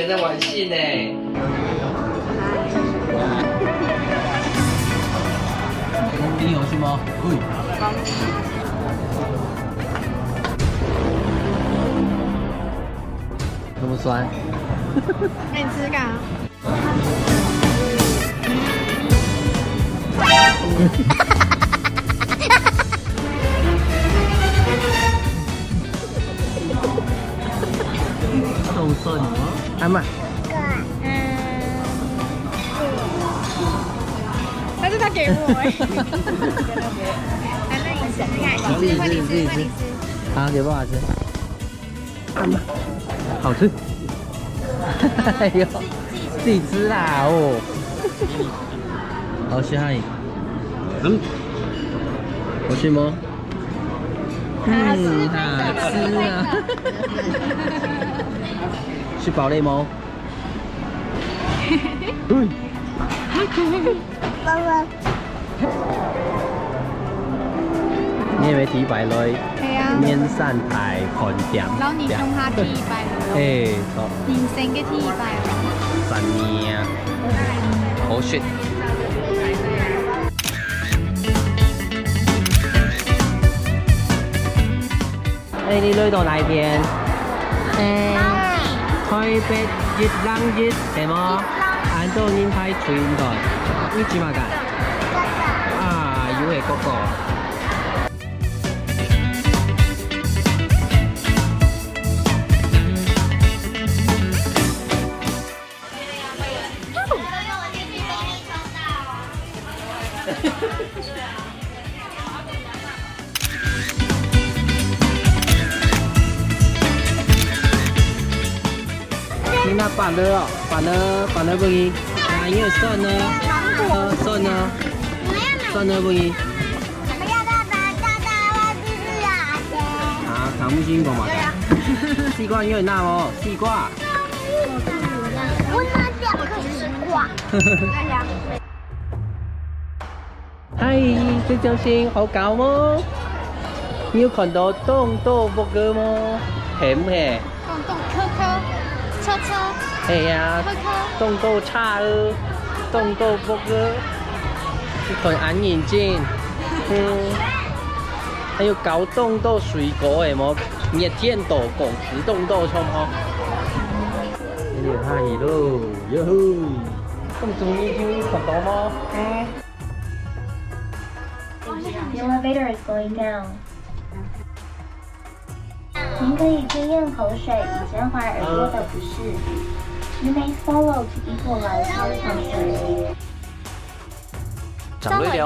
在玩戏呢。你有去吗？那么酸？那你吃吃看啊。好酸吗？阿妈。但是他给我哎。来，那你吃吃看，自己吃，自己吃。好，给爸爸吃。阿妈，好吃。哎呦，自己吃啦哦。好吃哈你。好吃吗？好吃啊！吃饱了吗？爸爸，你係咪睇敗女？係啊。面山大飯店。然後你用它剃一百了。誒，錯。你先給剃一百了。神嘢，好雪。你去到哪邊？台北熱浪熱係麼？按照您睇傳台，你住嘛㗎？啊，要係嗰個。你那板的哦，板的不宜，啊，因为蒜呢，蒜呢，蒜呢不宜。啊，糖不行不嘛？西瓜因为那哦，西瓜。我拿2颗西瓜。嗨，这条線好搞麼？你有看到凍豆卜嘅麼？係唔係？車，係啊，凍豆叉兒，凍豆卜嘅，一款眼眼鏡，還有搞凍豆水果嘅麼？熱天豆、果子凍豆葱呵。你哋嗨咯，喲吼！咁中意就看到麼？The elevator is going down. 您可以先咽口水，以减缓耳朵的不适。You may swallow to equalize your function. 長女了。